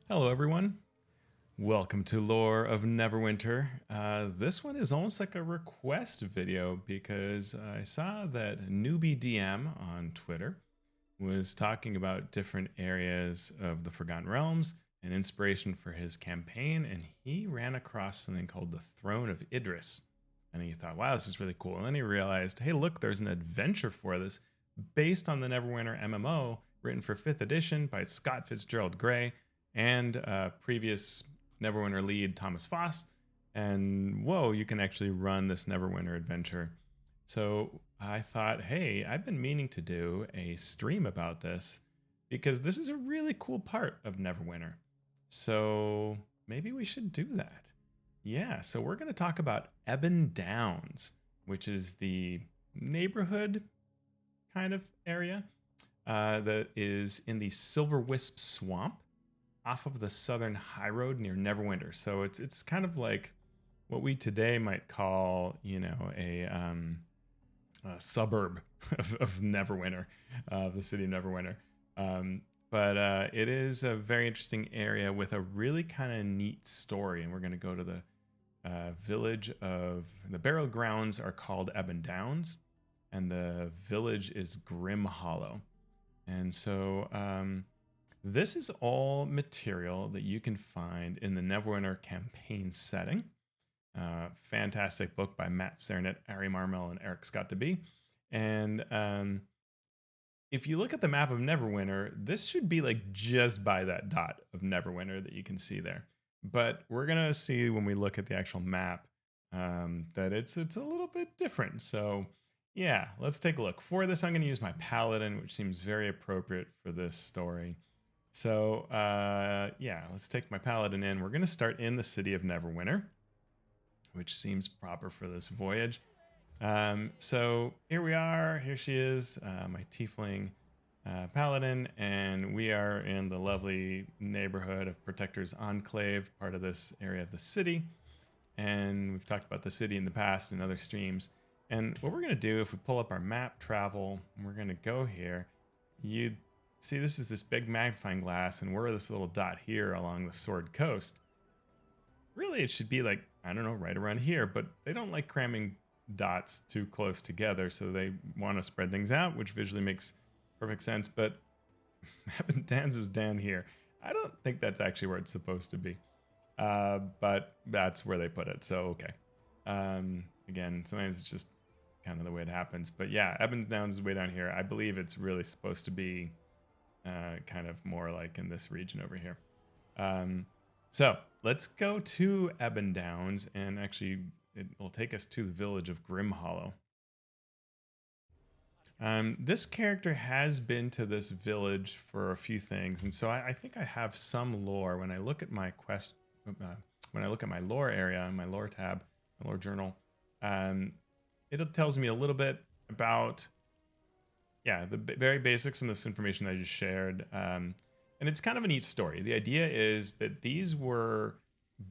Hello, everyone. Welcome to Lore of Neverwinter. This one is almost like a request video because I saw that Newbie DM on Twitter was talking about different areas of the Forgotten Realms and inspiration for his campaign, and he ran across something called the Throne of Idris. And he thought, wow, this is really cool. And then he realized, hey, look, there's an adventure for this based on the Neverwinter MMO written for 5th edition by Scott Fitzgerald Gray and previous Neverwinter lead Thomas Foss. And whoa, you can actually run this Neverwinter adventure. So I thought, hey, I've been meaning to do a stream about this because this is a really cool part of Neverwinter. So maybe we should do that. Yeah, so we're going to talk about Ebon Downs, which is the neighborhood kind of area that is in the Silver Wisp Swamp off of the southern high road near Neverwinter. So it's kind of like what we today might call, a suburb of Neverwinter, of the city of Neverwinter. But it is a very interesting area with a really kind of neat story. And we're going to go to the village of the Barrow grounds are called Ebon Downs, and the village is Grimhallow. And so this is all material that you can find in the Neverwinter campaign setting. Fantastic book by Matt Sernet, Ari Marmel, and Eric Scott DeBee. And if you look at the map of Neverwinter, this should be like just by that dot of Neverwinter that you can see there. But we're gonna see when we look at the actual map that it's a little bit different. So yeah, let's take a look. For this, I'm gonna use my Paladin, which seems very appropriate for this story. So yeah, let's take my Paladin in. We're gonna start in the city of Neverwinter, which seems proper for this voyage. So here we are. Here she is, my Tiefling Paladin, and we are in the lovely neighborhood of Protector's Enclave, part of this area of the city. And we've talked about the city in the past in other streams. And what we're going to do, if we pull up our map travel, we're going to go here. You see, this is this big magnifying glass, and we're this little dot here along the Sword Coast. Really, it should be like, I don't know, right around here, but they don't like cramming dots too close together, so they want to spread things out, which visually makes perfect sense. But Ebon Downs is down here. I don't think that's actually where it's supposed to be, but that's where they put it. So okay. Again, sometimes it's just kind of the way it happens. But yeah, Ebon Downs is way down here. I believe it's really supposed to be kind of more like in this region over here. So let's go to Ebon Downs, and actually it will take us to the village of Grimhallow. This character has been to this village for a few things, and so I think I have some lore. When I look at my quest, when I look at my lore area, my lore tab, my lore journal, it tells me a little bit about, yeah, the very basics of this information I just shared. And it's kind of a neat story. The idea is that these were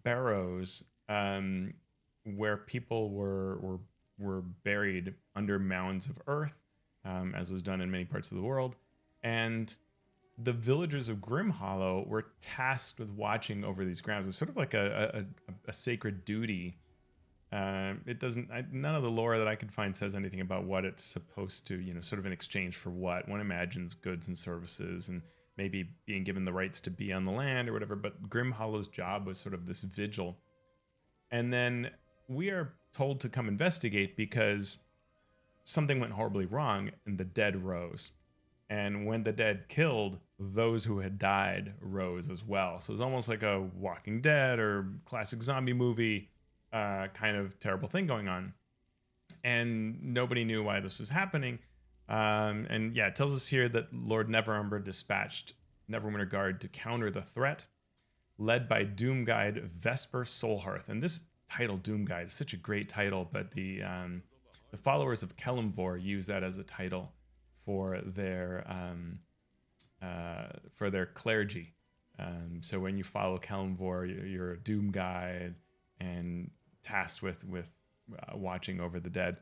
barrows where people were buried under mounds of earth, as was done in many parts of the world. And the villagers of Grimhallow were tasked with watching over these grounds. It's sort of like a sacred duty. It doesn't. None of the lore that I could find says anything about what it's supposed to, sort of in exchange for what. One imagines goods and services and maybe being given the rights to be on the land or whatever, but Grimhallow's job was sort of this vigil. And then we are told to come investigate because something went horribly wrong and the dead rose. And when the dead killed, those who had died rose as well. So it was almost like a Walking Dead or classic zombie movie kind of terrible thing going on. And nobody knew why this was happening. And yeah, it tells us here that Lord Neverumber dispatched Neverwinter Guard to counter the threat, led by Doom Guide Vesper Soulhearth. And this title, Doom Guide, is such a great title, but the followers of Kelemvor use that as a title for their clergy. So when you follow Kelemvor, you're a Doom Guide and tasked with watching over the dead.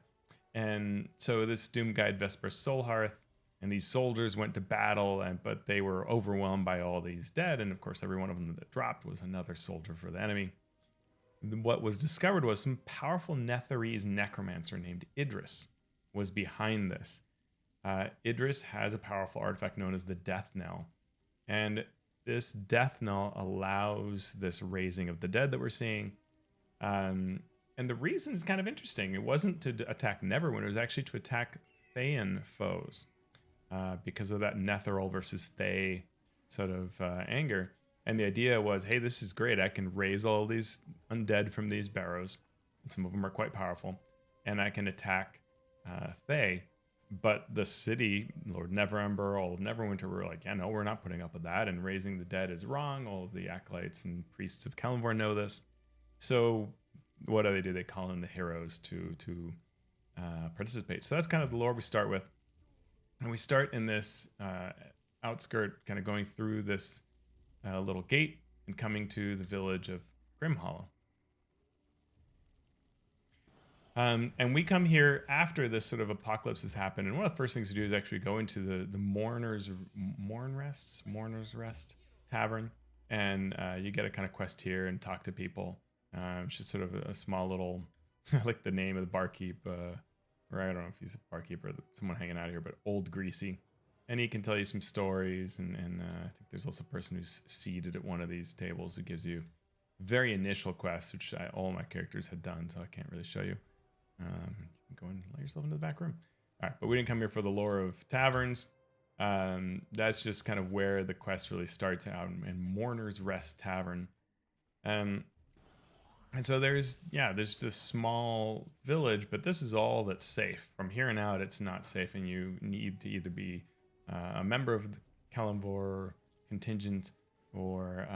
And so this Doom Guide Vesper Soulhearth And these soldiers went to battle, but they were overwhelmed by all these dead. And of course, every one of them that dropped was another soldier for the enemy. What was discovered was some powerful Netherese necromancer named Idris was behind this. Idris has a powerful artifact known as the Death Knell. And this Death Knell allows this raising of the dead that we're seeing. And the reason is kind of interesting. It wasn't to attack Neverwinter, it was actually to attack Thayan foes. Because of that Netheril versus Thay sort of anger. And the idea was, hey, this is great. I can raise all these undead from these barrows. And some of them are quite powerful. And I can attack Thay. But the city, Lord Neverember, all of Neverwinter were like, yeah, no, we're not putting up with that. And raising the dead is wrong. All of the acolytes and priests of Kalimvor know this. So what do? They call in the heroes to participate. So that's kind of the lore we start with. And we start in this outskirt, kind of going through this little gate and coming to the village of Grimhallow. And we come here after this sort of apocalypse has happened. And one of the first things to do is actually go into the Mourner's Rest Tavern. And you get a kind of quest here and talk to people. It's just sort of a small little, I like the name of the barkeep, or I don't know if he's a barkeeper or someone hanging out here, but Old Greasy. And he can tell you some stories. And I think there's also a person who's seated at one of these tables who gives you very initial quests, which all my characters had done, so I can't really show you. You can go and let yourself into the back room. All right, but we didn't come here for the lore of taverns. That's just kind of where the quest really starts out, in Mourner's Rest Tavern. And so there's this small village, but this is all that's safe. From here on out, it's not safe, and you need to either be a member of the Kalimvor contingent or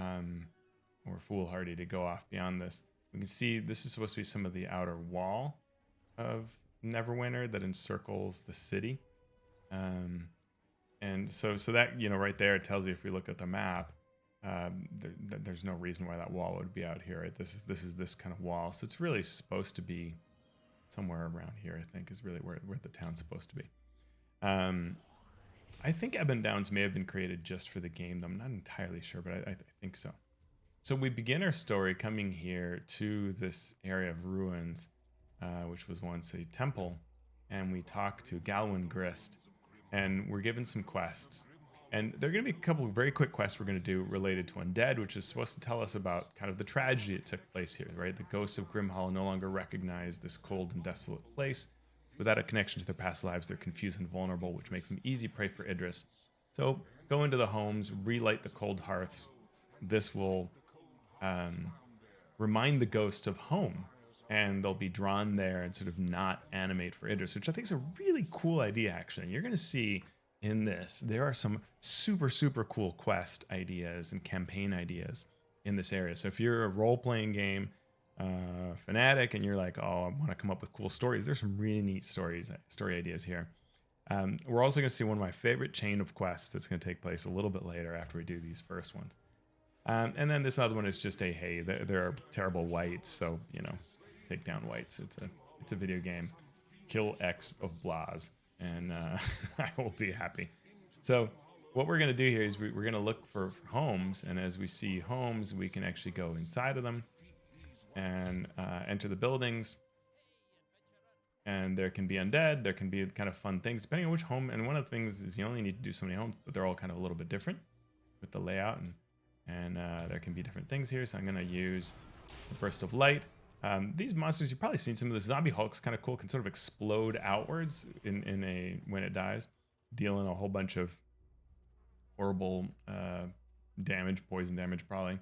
foolhardy to go off beyond this. We can see this is supposed to be some of the outer wall of Neverwinter that encircles the city. And so that, right there, it tells you, if we look at the map, there's no reason why that wall would be out here, right? This is this kind of wall. So it's really supposed to be somewhere around here, I think, is really where the town's supposed to be. I think Ebon Downs may have been created just for the game, though I'm not entirely sure, but I think so. So we begin our story coming here to this area of ruins, which was once a temple, and we talk to Galwin Grist, and we're given some quests. And there are going to be a couple of very quick quests we're going to do related to undead, which is supposed to tell us about kind of the tragedy that took place here, right? The ghosts of Grimhallow no longer recognize this cold and desolate place. Without a connection to their past lives, they're confused and vulnerable, which makes them easy prey for Idris. So go into the homes, relight the cold hearths. This will remind the ghost of home, and they'll be drawn there and sort of not animate for Idris, which I think is a really cool idea, actually. You're going to see in this, there are some super, super cool quest ideas and campaign ideas in this area. So if you're a role-playing game fanatic and you're like, oh, I want to come up with cool stories, there's some really neat story ideas here. We're also going to see one of my favorite chain of quests that's going to take place a little bit later after we do these first ones. And then this other one is just hey, there are terrible wights, so, take down wights. It's a video game. Kill X of Blaz, and I will be happy. So what we're going to do here is we're going to look for homes, and as we see homes, we can actually go inside of them and enter the buildings. And there can be undead, there can be kind of fun things, depending on which home. And one of the things is you only need to do so many homes, but they're all kind of a little bit different with the layout, and there can be different things here. So I'm going to use the Burst of Light. These monsters, you've probably seen some of the zombie hulks, kind of cool, can sort of explode outwards when it dies, dealing a whole bunch of horrible damage, poison damage probably.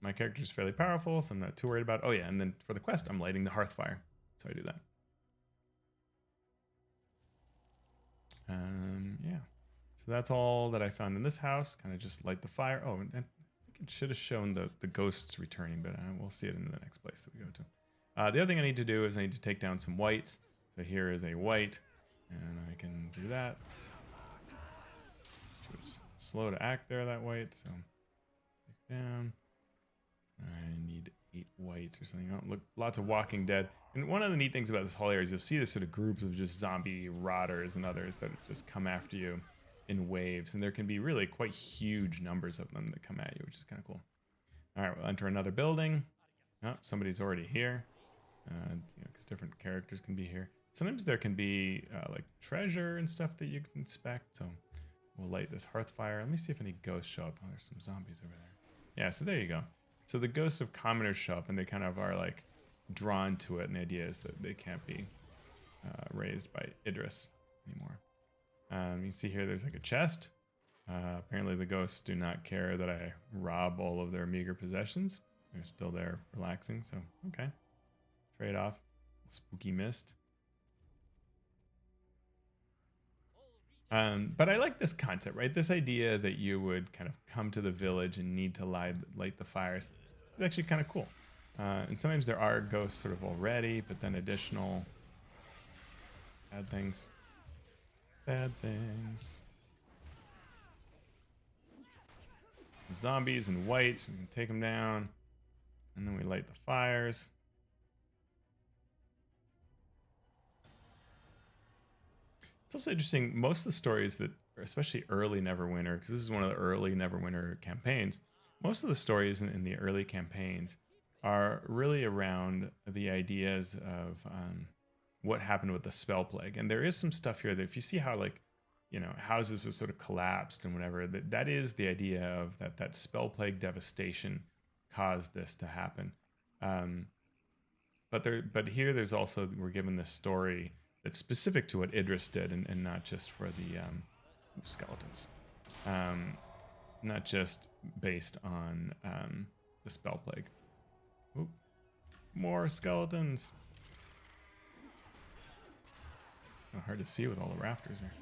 My character is fairly powerful, so I'm not too worried about it. Oh yeah, and then for the quest, I'm lighting the hearth fire, so I do that. Yeah, so that's all that I found in this house. Kind of just light the fire. Oh, and it should have shown the ghosts returning, but we'll see it in the next place that we go to. The other thing I need to do is I need to take down some wights. So here is a wight, and I can do that. It was slow to act there, that wight. So take down. I need 8 whites or something. Oh, look, lots of Walking Dead. And one of the neat things about this whole area is you'll see this sort of groups of just zombie rotters and others that just come after you in waves. And there can be really quite huge numbers of them that come at you, which is kind of cool. All right, we'll enter another building. Oh, somebody's already here. Because different characters can be here. Sometimes there can be like treasure and stuff that you can inspect. So we'll light this hearth fire. Let me see if any ghosts show up. Oh, there's some zombies over there. Yeah, so there you go. So the ghosts of commoners show up and they kind of are like drawn to it. And the idea is that they can't be raised by Idris anymore. You can see here there's like a chest. Apparently the ghosts do not care that I rob all of their meager possessions. They're still there relaxing. So, okay. Trade off. Spooky mist. But I like this concept, right? This idea that you would kind of come to the village and need to light the fires is actually kind of cool. And sometimes there are ghosts sort of already, but then additional bad things. Bad things. Zombies and whites. We can take them down. And then we light the fires. It's also interesting, most of the stories that, especially early Neverwinter, because this is one of the early Neverwinter campaigns, most of the stories in the early campaigns are really around the ideas of what happened with the spell plague. And there is some stuff here that if you see how, like, houses are sort of collapsed and whatever, that is the idea of that spell plague devastation caused this to happen. But here there's also, we're given this story that's specific to what Idris did and not just for the skeletons. Not just based on the spell plague. Ooh, more skeletons. Hard to see with all the rafters there.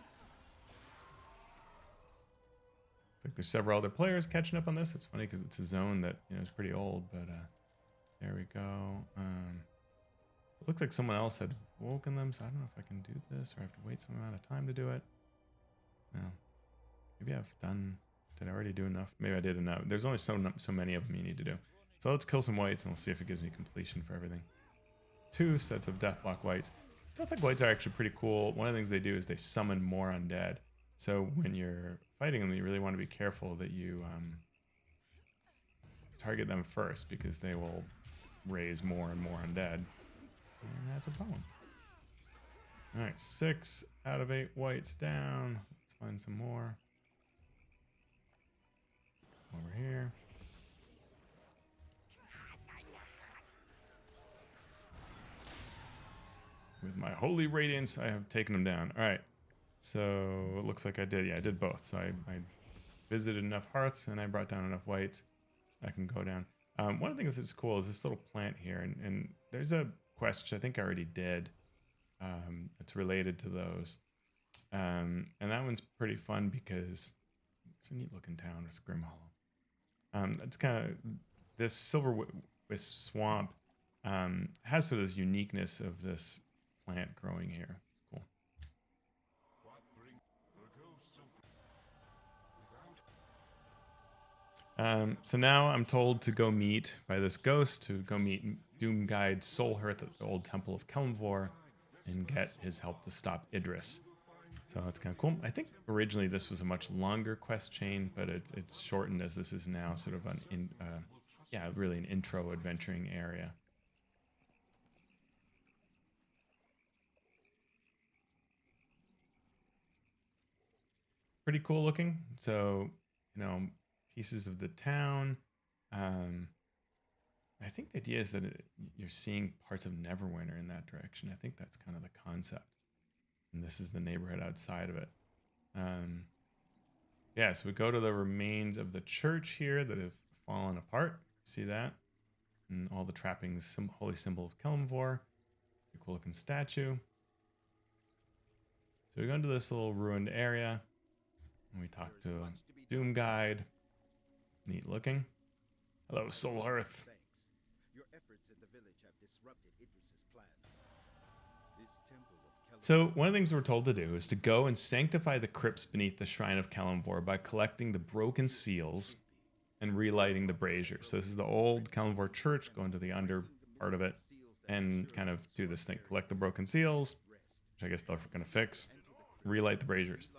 It's like there's several other players catching up on this. It's funny because it's a zone that is pretty old, but there we go. It looks like someone else had woken them, so I don't know if I can do this or I have to wait some amount of time to do it. No. Maybe I've done... Did I already do enough? Maybe I did enough. There's only so many of them you need to do. So let's kill some whites and we'll see if it gives me completion for everything. 2 sets of Deathlock whites. Deathlock whites are actually pretty cool. One of the things they do is they summon more undead. So when you're fighting them, you really want to be careful that you target them first because they will raise more and more undead. And that's a problem. All right, 6 out of 8 whites down. Let's find some more. Over here. With my holy radiance, I have taken them down. All right, so it looks like I did. Yeah, I did both. So I visited enough hearths and I brought down enough whites. I can go down. One of the things that's cool is this little plant here, and there's a quest which I think I already did. It's related to those, and that one's pretty fun because it's a neat looking town. It's Grimhallow. It's kind of this silver wisp swamp has sort of this uniqueness of this plant growing here. Cool. So now I'm told to go meet by this ghost to go meet Doom Guide Soulhearth at the old Temple of Kelemvor and get his help to stop Idris. So that's kind of cool. I think originally this was a much longer quest chain, but it's shortened as this is now sort of really an intro adventuring area. Pretty cool looking. So, pieces of the town. I think the idea is that you're seeing parts of Neverwinter in that direction. I think that's kind of the concept. And this is the neighborhood outside of it. So we go to the remains of the church here that have fallen apart. See that? And all the trappings, holy symbol of Kelemvor. A cool looking statue. So we go into this little ruined area. And we talk to Doom Guide. Neat looking. Hello, Soulhearth. Your efforts in the village have disrupted Idris's plan. This temple of So one of the things we're told to do is to go and sanctify the crypts beneath the shrine of Kelemvor by collecting the broken seals and relighting the braziers. So this is the old Kellenvor church, going to the under part of it and kind of do this thing. Collect the broken seals, which I guess they're going to fix, relight the braziers.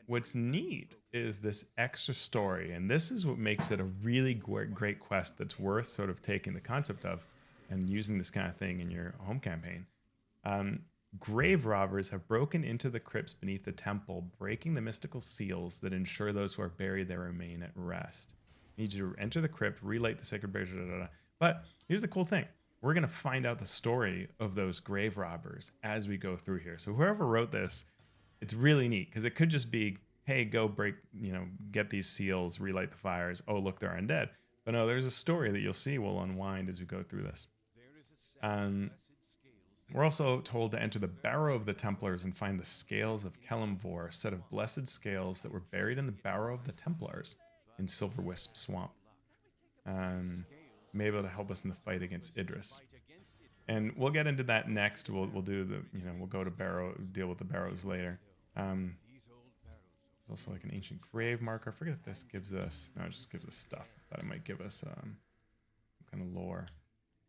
What's neat is this extra story, and this is what makes it a really great quest that's worth sort of taking the concept of and using this kind of thing in your home campaign. Grave robbers have broken into the crypts beneath the temple, breaking the mystical seals that ensure those who are buried there remain at rest. I need you to enter the crypt, relight the sacred brazier, But here's the cool thing. We're going to find out the story of those grave robbers as we go through here. So whoever wrote this, it's really neat because it could just be, hey, go break, get these seals, relight the fires. Oh, look, they're undead. But no, there's a story that you'll see will unwind as we go through this. We're also told to enter the Barrow of the Templars and find the scales of Kellenvor, a set of blessed scales that were buried in the Barrow of the Templars in Silver Wisp Swamp. Maybe able to help us in the fight against Idris. And we'll get into that next. We'll do the, we'll go to Barrow, deal with the Barrows later. There's also like an ancient grave marker. I forget if this gives us, no, it just gives us stuff. I thought it might give us some kind of lore.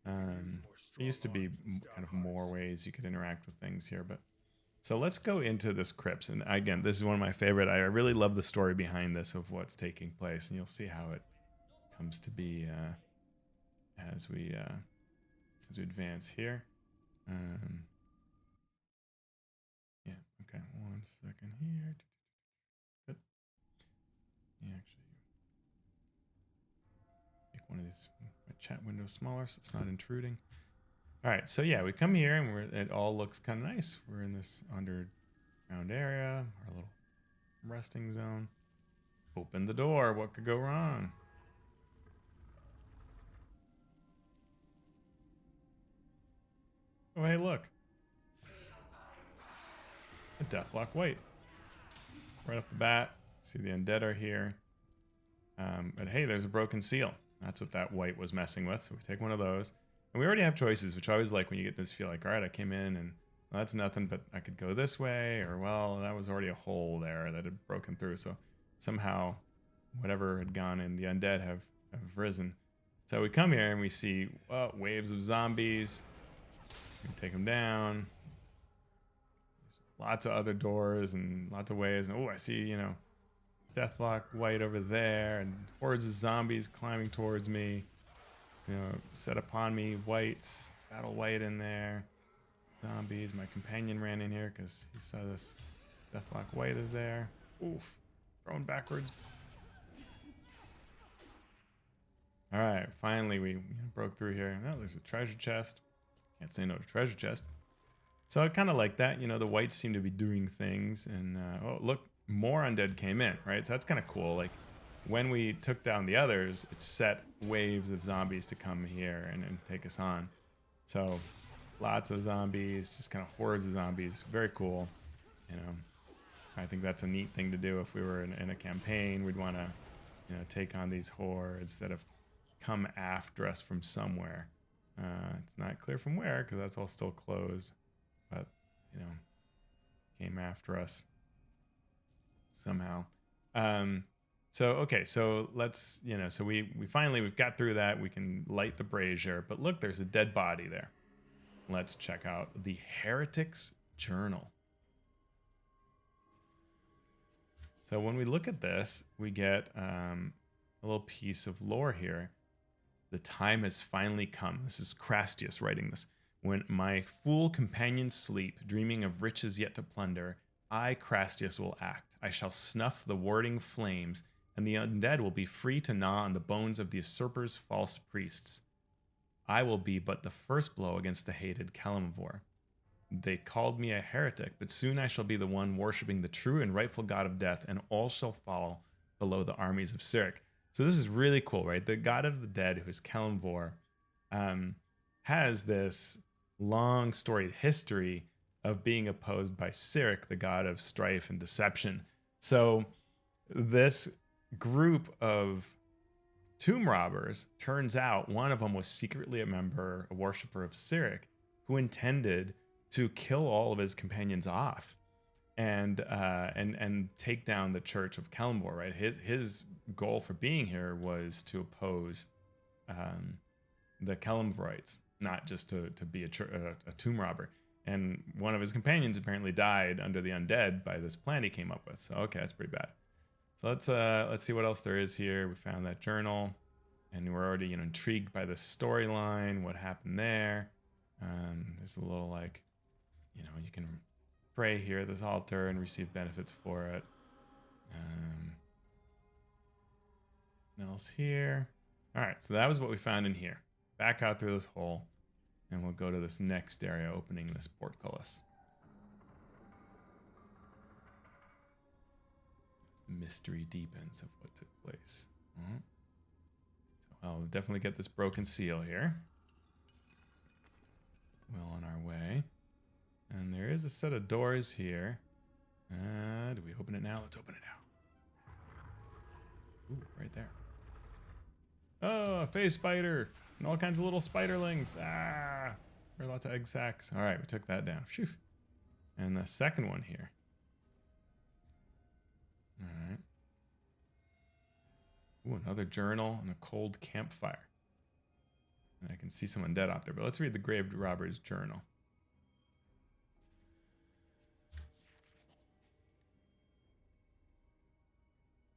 There used to be kind of more ways you could interact with things here, but so let's go into this crypts. And again, this is one of my favorite. I really love the story behind this of what's taking place, and you'll see how it comes to be as we advance here. Yeah. Okay. 1 second here. Good. Yeah, actually, make one of these chat windows smaller so it's not intruding. All right, so yeah, we come here and it all looks kind of nice. We're in this underground area, our little resting zone. Open the door. What could go wrong? Oh, hey, look. A Deathlock White. Right off the bat, see the undead are here. But hey, there's a broken seal. That's what that white was messing with. So we take one of those. And we already have choices, which I always like when you get this feel like, all right, I came in and well, that's nothing, but I could go this way, or well, that was already a hole there that had broken through. So somehow whatever had gone in, the undead have risen. So we come here and we see waves of zombies. We take them down. Lots of other doors and lots of ways. And oh, I see, Deathlock White over there, and hordes of zombies climbing towards me. Set upon me, whites, battle white in there, zombies. My companion ran in here because he saw this Deathlock White is there. Oof, throwing backwards. All right, finally we broke through here. Oh, there's a treasure chest. Can't say no to treasure chest. So I kind of like that. The whites seem to be doing things, and oh look, more undead came in, right? So that's kind of cool. Like when we took down the others, it set waves of zombies to come here and take us on. So lots of zombies, just kind of hordes of zombies. Very cool. I think that's a neat thing to do if we were in a campaign. We'd want to, take on these hordes that have come after us from somewhere. It's not clear from where because that's all still closed, but came after us somehow. So let's, so we've got through that. We can light the brazier, but look, there's a dead body there. Let's check out the Heretic's Journal. So when we look at this, we get a little piece of lore here. The time has finally come. This is Crastius writing this. When my fool companions sleep, dreaming of riches yet to plunder, I, Crastius, will act. I shall snuff the warding flames, and the undead will be free to gnaw on the bones of the usurper's false priests. I will be but the first blow against the hated Kellenvor. They called me a heretic, but soon I shall be the one worshipping the true and rightful god of death, and all shall fall below the armies of Cyric. So this is really cool, right? The god of the dead, who is Kellenvor, has this long storied history of being opposed by Cyric, the god of strife and deception. So this group of tomb robbers, turns out one of them was secretly a worshiper of Cyric, who intended to kill all of his companions off. and take down the Church of Kellenborg, right? His goal for being here was to oppose the Kellenvorites, not just to be a tomb robber. And one of his companions apparently died under the undead by this plan he came up with. So okay, that's pretty bad. So let's see what else there is here. We found that journal, and we're already intrigued by the storyline. What happened there? There's a little like, you can pray here at this altar and receive benefits for it. Nothing else here. All right, so that was what we found in here. Back out through this hole, and we'll go to this next area, opening this portcullis. The mystery deepens of what took place. So I'll definitely get this broken seal here. Well on our way. And there is a set of doors here. Do we open it now? Let's open it now. Ooh, right there. Oh, a phase spider. And all kinds of little spiderlings. Ah, there are lots of egg sacs. All right, we took that down. Phew. And the second one here. All right. Ooh, another journal and a cold campfire. And I can see someone dead up there, but let's read the grave robber's journal.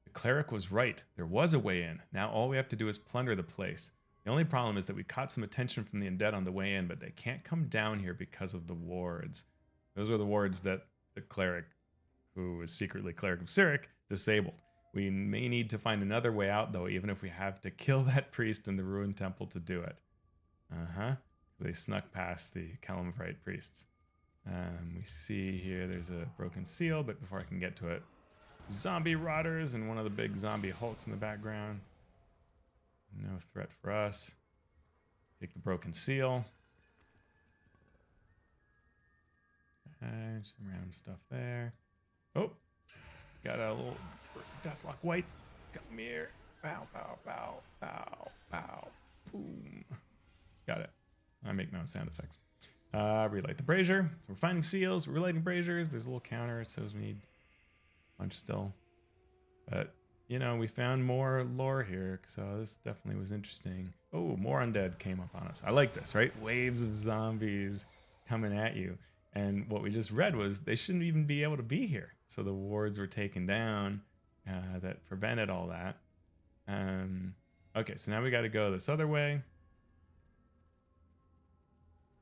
The cleric was right. There was a way in. Now all we have to do is plunder the place. The only problem is that we caught some attention from the undead on the way in, but they can't come down here because of the wards. Those are the wards that the cleric, who was secretly cleric of Cyric, disabled. We may need to find another way out, though, even if we have to kill that priest in the ruined temple to do it. They snuck past the Kellenvorite priests. We see here there's a broken seal, but before I can get to it, zombie rotters and one of the big zombie hulks in the background. No threat for us. Take the broken seal. Just some random stuff there. Oh, got a little deathlock white. Come here. Bow, bow, bow, bow, bow. Boom. Got it. I make my own sound effects. Relight the brazier. So we're finding seals. We're relighting braziers. There's a little counter. It says we need a bunch still. But, we found more lore here. So this definitely was interesting. Oh, more undead came up on us. I like this, right? Waves of zombies coming at you. And what we just read was they shouldn't even be able to be here. So the wards were taken down that prevented all that. Okay, so now we got to go this other way.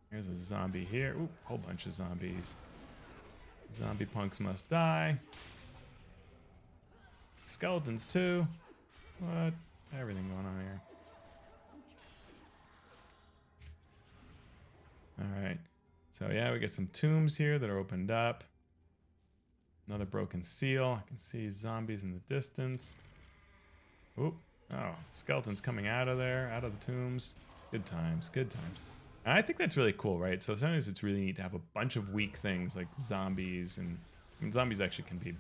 There's a zombie here. Ooh, whole bunch of zombies. Zombie punks must die. Skeletons too. What? Everything going on here. All right. So yeah, we get some tombs here that are opened up. Another broken seal. I can see zombies in the distance. Oop. Oh, skeletons coming out of there, out of the tombs. Good times, good times. And I think that's really cool, right? So sometimes it's really neat to have a bunch of weak things like zombies, and zombies actually can be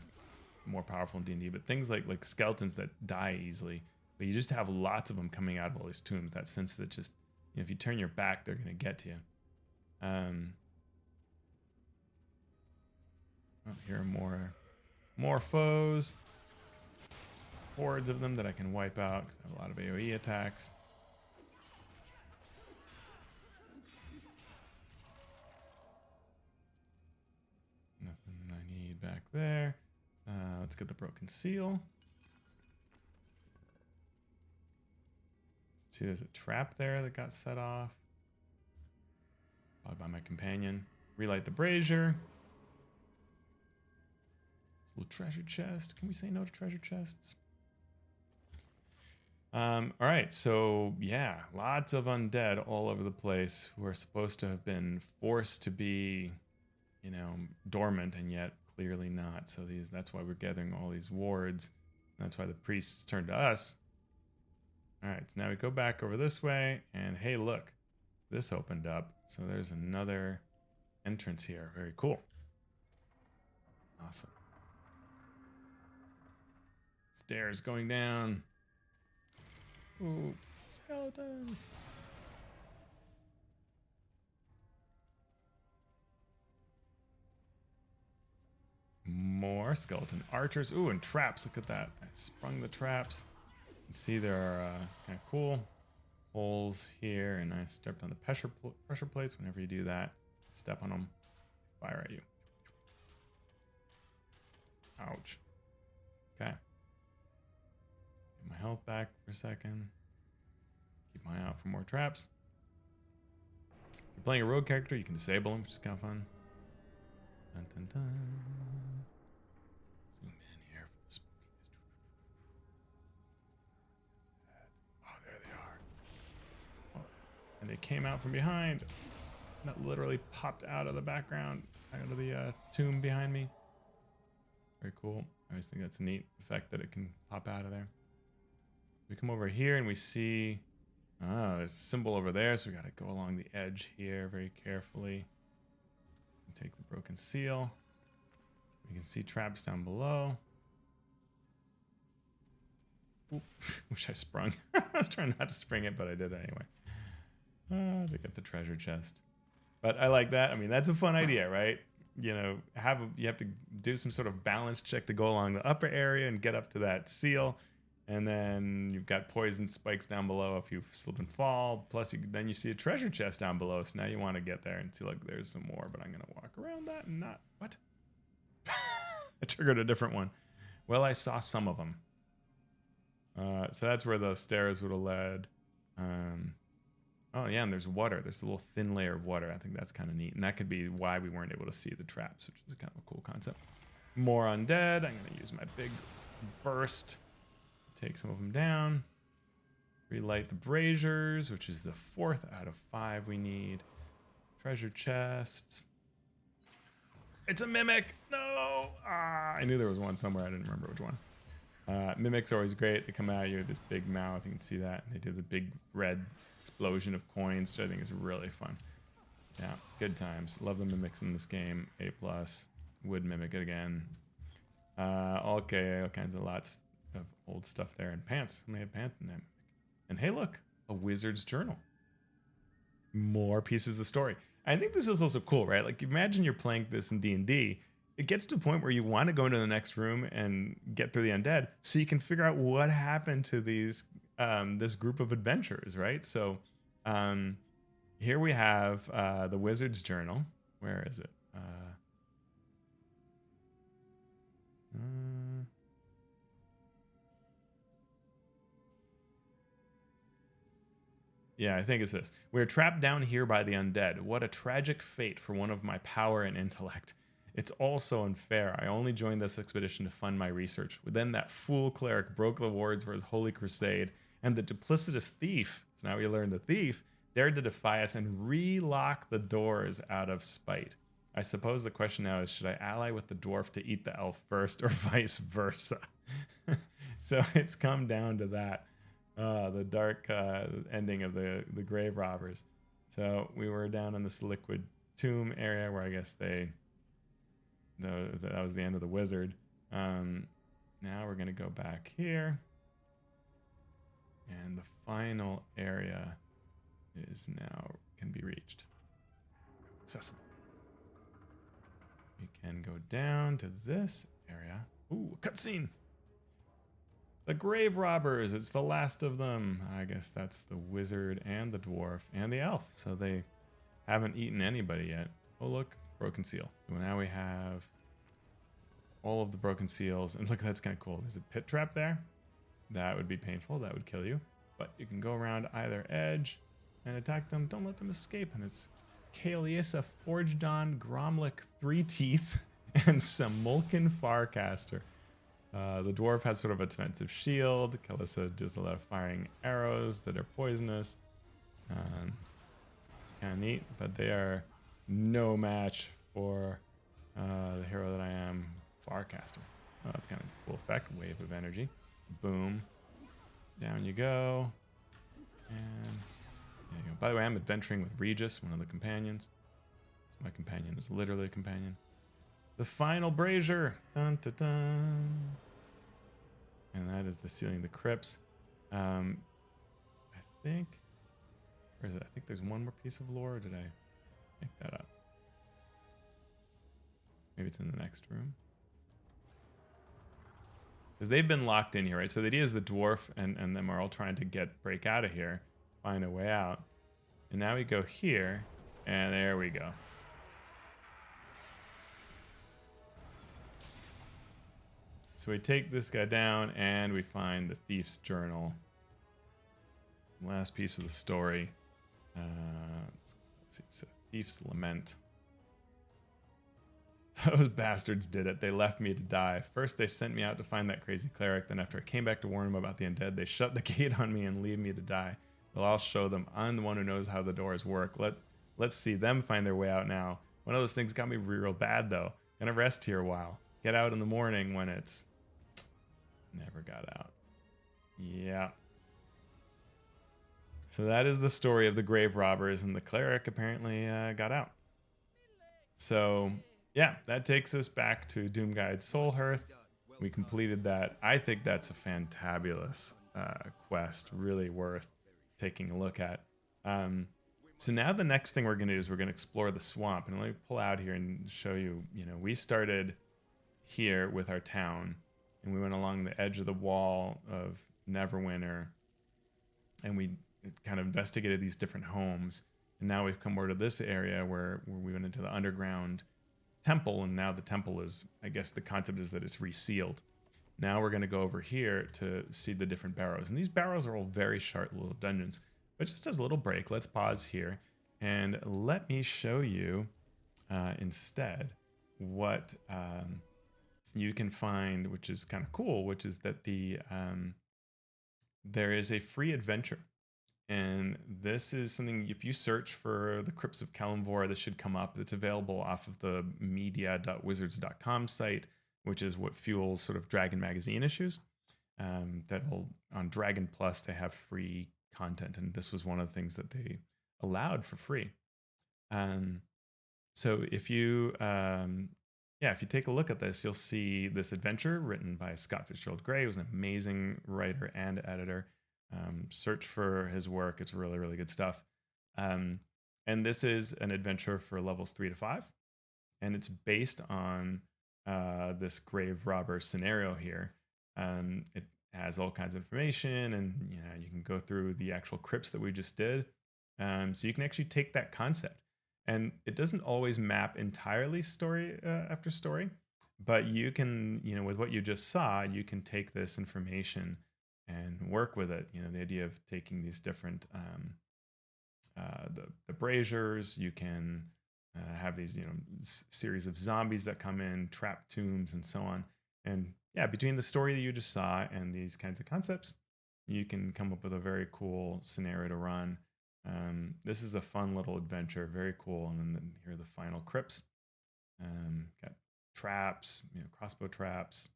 more powerful in D&D, but things like skeletons that die easily. But you just have lots of them coming out of all these tombs. That sense that just, if you turn your back, they're going to get to you. Here are more foes. Hordes of them that I can wipe out because I have a lot of AoE attacks. Nothing I need back there. Let's get the broken seal. See, there's a trap there that got set off. Probably by my companion. Relight the brazier. This little treasure chest. Can we say no to treasure chests? All right, so yeah, lots of undead all over the place who are supposed to have been forced to be, dormant, and yet clearly not. So that's why we're gathering all these wards. That's why the priests turned to us. All right, so now we go back over this way, and hey, look, this opened up. So there's another entrance here. Very cool. Awesome. Stairs going down. Ooh, skeletons. More skeleton archers. Ooh, and traps. Look at that. I sprung the traps. You can see there are kind of cool holes here, and I stepped on the pressure plates. Whenever you do that, step on them, fire at you. Ouch. Okay. Get my health back for a second. Keep my eye out for more traps. If you're playing a rogue character, you can disable them, which is kind of fun. Dun, dun, dun. Zoom in here for the spookiness. Oh, there they are. Oh, and they came out from behind. That literally popped out of the background, out of the tomb behind me. Very cool. I always think that's a neat effect that it can pop out of there. We come over here and we see, there's a symbol over there, so we got to go along the edge here very carefully. Take the broken seal. We can see traps down below. Oop, wish I sprung. I was trying not to spring it, but I did anyway. To get the treasure chest. But I like that. I mean, that's a fun idea, right? You know, you have to do some sort of balance check to go along the upper area and get up to that seal. And then you've got poison spikes down below if you slip and fall. Plus, then you see a treasure chest down below. So now you want to get there and see, like, there's some more. But I'm going to walk around that and not... What? I triggered a different one. Well, I saw some of them. So that's where those stairs would have led. Oh, yeah, and there's water. There's a little thin layer of water. I think that's kind of neat. And that could be why we weren't able to see the traps, which is kind of a cool concept. More undead. I'm going to use my big burst. Take some of them down. Relight the braziers, which is the 4th out of 5 we need. Treasure chests. It's a mimic. No. I knew there was one somewhere. I didn't remember which one. Mimics are always great. They come out of you with this big mouth. You can see that. They do the big red explosion of coins, which I think is really fun. Yeah, good times. Love the mimics in this game. A+. Would mimic it again. Okay, all kinds of lots of old stuff there, and pants. They have pants in them. And hey, look, a wizard's journal. More pieces of the story. I think this is also cool, right? Like, imagine you're playing this in D&D. It gets to a point where you want to go into the next room and get through the undead, so you can figure out what happened to these this group of adventurers, right? So here we have the wizard's journal. Where is it? Yeah, I think it's this. We're trapped down here by the undead. What a tragic fate for one of my power and intellect. It's all so unfair. I only joined this expedition to fund my research. Then that fool cleric broke the wards for his holy crusade, and the duplicitous thief, so now we learn the thief, dared to defy us and relock the doors out of spite. I suppose the question now is, should I ally with the dwarf to eat the elf first, or vice versa? So it's come down to that. The dark ending of the grave robbers. So we were down in this liquid tomb area where I guess that was the end of the wizard. Now we're gonna go back here, and the final area is now can be reached. Accessible. We can go down to this area. Ooh, a cutscene. The grave robbers, it's the last of them. I guess that's the wizard and the dwarf and the elf. So they haven't eaten anybody yet. Oh, look, broken seal. So now we have all of the broken seals. And look, that's kind of cool. There's a pit trap there. That would be painful. That would kill you. But you can go around either edge and attack them. Don't let them escape. And it's Kaliasa, Forged On, Gromlik, Three Teeth, and Samulkin Farcaster. The dwarf has sort of a defensive shield. Kalissa does a lot of firing arrows that are poisonous. Kind of neat, but they are no match for the hero that I am, Farcaster. Oh, that's kind of a cool effect. Wave of energy. Boom. Down you go. And there you go. By the way, I'm adventuring with Regis, one of the companions. My companion is literally a companion. The final brazier. Dun, dun, dun. And that is the sealing the crypts. I think... Where is it? I think there's one more piece of lore. Or did I make that up? Maybe it's in the next room. because they've been locked in here, right? So the idea is the dwarf and them are all trying to break out of here, find a way out. And now we go here, and there we go. So we take this guy down, and we find the thief's journal. Last piece of the story. Let's see, it's a thief's lament. Those bastards did it. They left me to die. First, they sent me out to find that crazy cleric. Then after I came back to warn them about the undead, they shut the gate on me and leave me to die. Well, I'll show them. I'm the one who knows how the doors work. Let's see them find their way out now. One of those things got me real bad, though. Gonna rest here a while. Get out in the morning when it's... Never got out. Yeah. So that is the story of the grave robbers, and the cleric apparently got out. So yeah, that takes us back to Doomguide Soulhearth. We completed that. I think that's a fantabulous quest, really worth taking a look at. So now the next thing we're going to do is we're going to explore the swamp. And let me pull out here and show you, we started here with our town, and we went along the edge of the wall of Neverwinter, and we kind of investigated these different homes. And now we've come over to this area where we went into the underground temple, and now the temple is, I guess the concept is that it's resealed. Now we're going to go over here to see the different barrows. And these barrows are all very short little dungeons. But just as a little break, let's pause here and let me show you instead what you can find, which is kind of cool, which is that there is a free adventure. And this is something, if you search for the Crypts of Kalimvor, this should come up. It's available off of the media.wizards.com site, which is what fuels sort of Dragon Magazine issues. On Dragon Plus, they have free content, and this was one of the things that they allowed for free. So if you take a look at this, you'll see this adventure written by Scott Fitzgerald Gray, who's an amazing writer and editor. Search for his work. It's really, really good stuff. And this is an adventure for levels 3 to 5. And it's based on this grave robber scenario here. It has all kinds of information, and you can go through the actual crypts that we just did. So you can actually take that concept. And it doesn't always map entirely story after story, but you can, with what you just saw, you can take this information and work with it. The idea of taking these different the braziers, you can have these series of zombies that come in, trap tombs, and so on. And yeah, between the story that you just saw and these kinds of concepts, you can come up with a very cool scenario to run. This is a fun little adventure, very cool. And then here are the final crypts. Got traps, crossbow traps.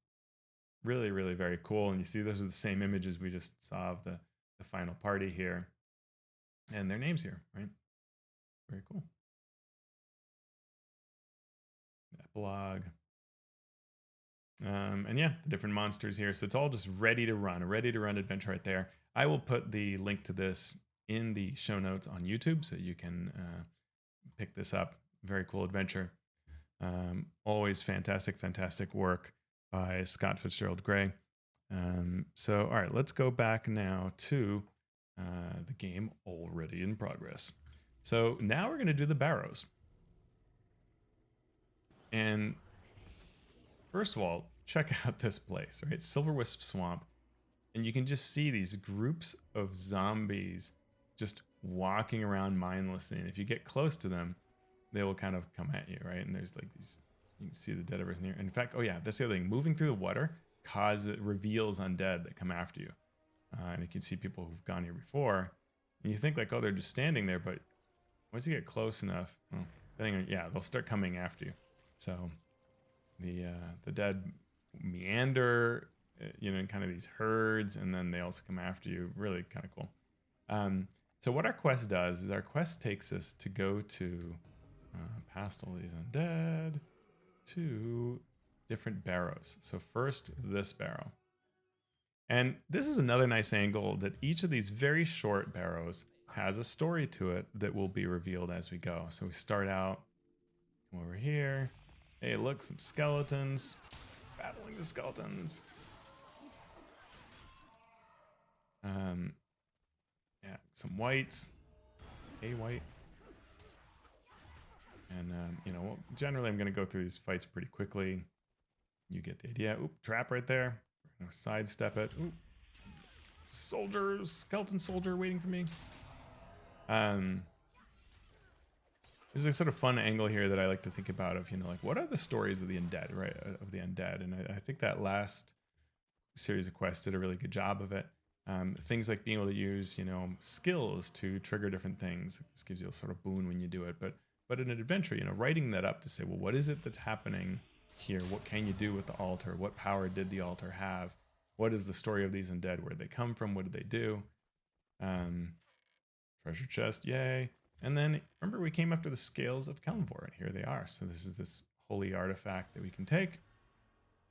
Really, really very cool. And you see those are the same images we just saw of the final party here. And their names here, right? Very cool. Epilogue. And yeah, the different monsters here. So it's all just ready to run, a ready to run adventure right there. I will put the link to this in the show notes on YouTube so you can pick this up. Very cool adventure. Always fantastic, fantastic work by Scott Fitzgerald Gray. So, all right, let's go back now to the game already in progress. So now we're going to do the barrows. And first of all, check out this place, right? Silverwisp Swamp. And you can just see these groups of zombies just walking around mindlessly. And if you get close to them, they will kind of come at you, right? And there's like these, you can see the dead person here. In fact, oh yeah, that's the other thing. Moving through the water reveals undead that come after you. And you can see people who've gone here before. And you think like, oh, they're just standing there. But once you get close enough, well, yeah, they'll start coming after you. So the dead meander, in kind of these herds, and then they also come after you. Really kind of cool. So what our quest does is our quest takes us to go to, past all these undead, to different barrows. So first, this barrow. And this is another nice angle that each of these very short barrows has a story to it that will be revealed as we go. So we start out, come over here. Hey, look, some skeletons. Battling the skeletons. Yeah, some whites, a white. And, you know, generally I'm going to go through these fights pretty quickly. You get the idea. Oop, trap right there. We're going to sidestep it. Oop. Soldier, skeleton soldier waiting for me. There's a sort of fun angle here that I like to think about of, you know, like what are the stories of the undead, right? Of the undead. And I think that last series of quests did a really good job of it. Things like being able to use, you know, skills to trigger different things. This gives you a sort of boon when you do it. But in an adventure, you know, writing that up to say, well, what is it that's happening here? What can you do with the altar? What power did the altar have? What is the story of these undead? Where did they come from? What did they do? Treasure chest, yay. And then remember we came after the scales of Kelmvor, and here they are. So this is this holy artifact that we can take.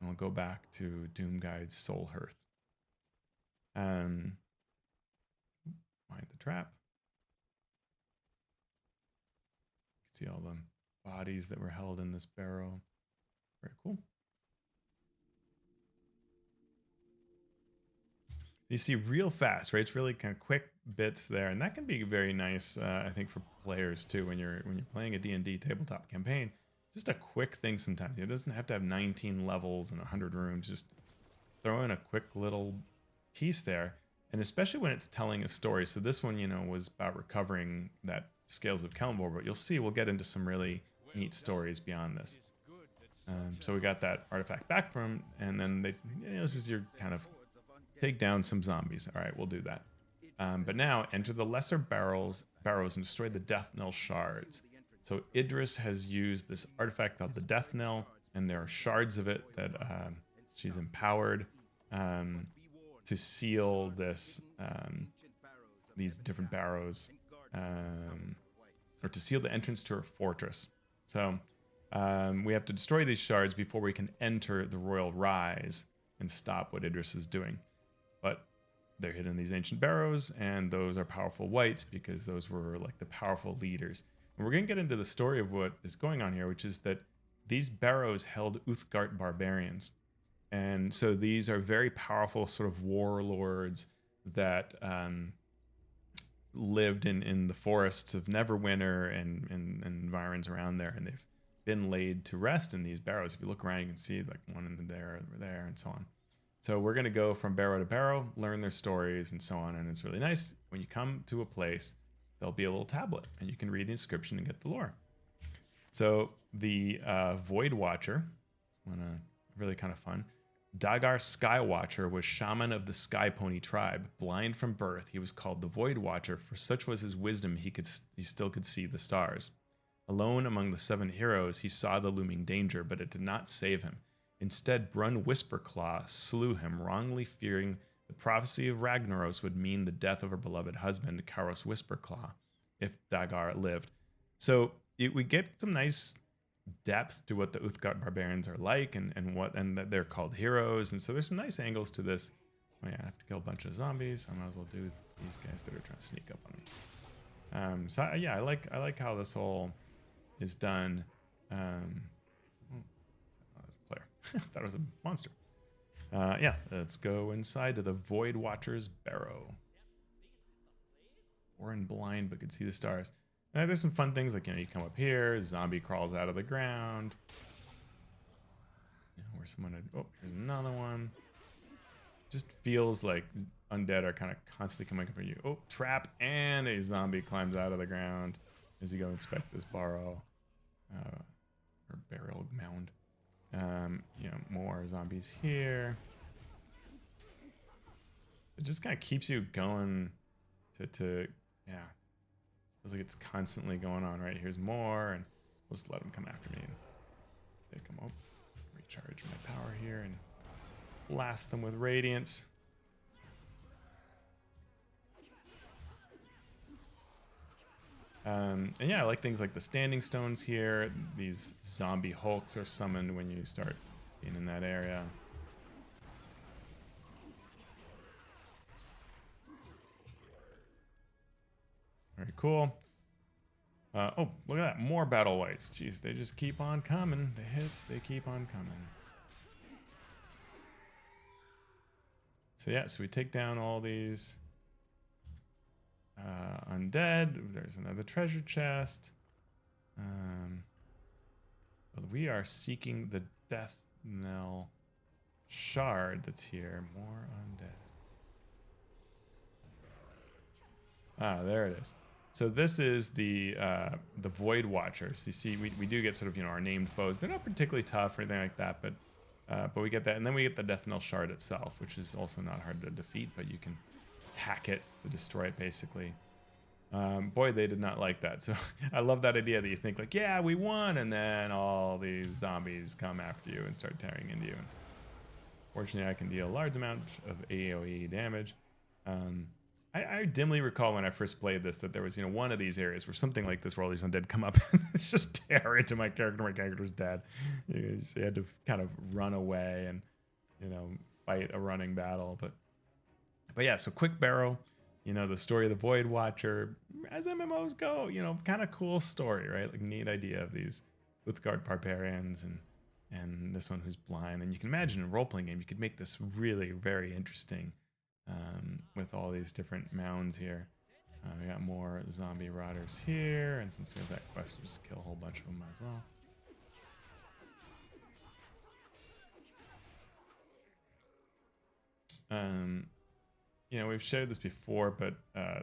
And we'll go back to Doomguide's Soul Hearth. Mind the trap. You can see all the bodies that were held in this barrow. Very cool. You see real fast, right? It's really kind of quick bits there, and that can be very nice, I think, for players too. When you're playing a D&D tabletop campaign, just a quick thing sometimes. It doesn't have to have 19 levels and 100 rooms. Just throw in a quick little piece there, and especially when it's telling a story. So this one, you know, was about recovering that Scales of Kelmvor, but you'll see we'll get into some really neat stories beyond this. So we got that artifact back from, and then they, you know, this is your kind of take down some zombies. All right, we'll do that. But now enter the lesser barrows and destroy the Death Knell shards. So Idris has used this artifact called the Death Knell, and there are shards of it that she's empowered to seal this these different barrows, or to seal the entrance to her fortress. So we have to destroy these shards before we can enter the Royal Rise and stop what Idris is doing. But they're hidden in these ancient barrows, and those are powerful whites because those were like the powerful leaders. And we're going to get into the story of what is going on here, which is that these barrows held Uthgardt barbarians. And so these are very powerful sort of warlords that lived in the forests of Neverwinter and environs around there, and they've been laid to rest in these barrows. If you look around, you can see like one in there, over there, and so on. So we're going to go from barrow to barrow, learn their stories and so on. And it's really nice. When you come to a place, there'll be a little tablet and you can read the inscription and get the lore. So the Void Watcher, really kind of fun. Dagar Skywatcher was shaman of the Sky Pony tribe. Blind from birth, he was called the Void Watcher, for such was his wisdom he still could see the stars. Alone among the 7 heroes, he saw the looming danger, but it did not save him. Instead, Brun Whisperclaw slew him, wrongly fearing the prophecy of Ragnaros would mean the death of her beloved husband, Karos Whisperclaw, if Dagar lived. So we get some nice depth to what the Uthgardt barbarians are like, and that they're called heroes. And so there's some nice angles to this. Oh yeah, I have to kill a bunch of zombies. I might as well do these guys that are trying to sneak up on me. I like how this whole is done. I thought it was a monster. Yeah, let's go inside to the Void Watcher's barrow. Warren blind but could see the stars. There's some fun things like, you know, you come up here, zombie crawls out of the ground. You know, where's someone? Oh, here's another one. Just feels like undead are kind of constantly coming up for you. Oh, trap, and a zombie climbs out of the ground as you go inspect this barrow or burial mound. You know, more zombies here. It just kind of keeps you going to yeah. Feels like it's constantly going on, right? Here's more, and we'll just let them come after me and take them up. Recharge my power here and blast them with radiance. And yeah, I like things like the standing stones here. These zombie hulks are summoned when you start being in that area. Very cool. Oh, look at that. More battle whites. Jeez, they just keep on coming. The hits, they keep on coming. So yeah, so we take down all these undead. There's another treasure chest. But we are seeking the death knell shard that's here. More undead. Ah, there it is. So this is the Void Watchers. You see, we do get sort of, you know, our named foes. They're not particularly tough or anything like that, but we get that, and then we get the Death Knell Shard itself, which is also not hard to defeat, but you can attack it to destroy it, basically. Boy, they did not like that. So I love that idea that you think like, yeah, we won, and then all these zombies come after you and start tearing into you. Fortunately, I can deal a large amount of AoE damage. I dimly recall when I first played this that there was, you know, one of these areas where something like this, where all these undead come up and it's just tear into my character. My character's dead. You had to kind of run away and, you know, fight a running battle. But yeah, so quick Barrow, you know, the story of the Void Watcher, as MMOs go, you know, kind of cool story, right? Like neat idea of these Uthgard barbarians and this one who's blind. And you can imagine in a role-playing game, you could make this really very interesting. With all these different mounds here. We got more zombie riders here, and since we have that quest, we'll just kill a whole bunch of them as well. You know, we've shared this before, but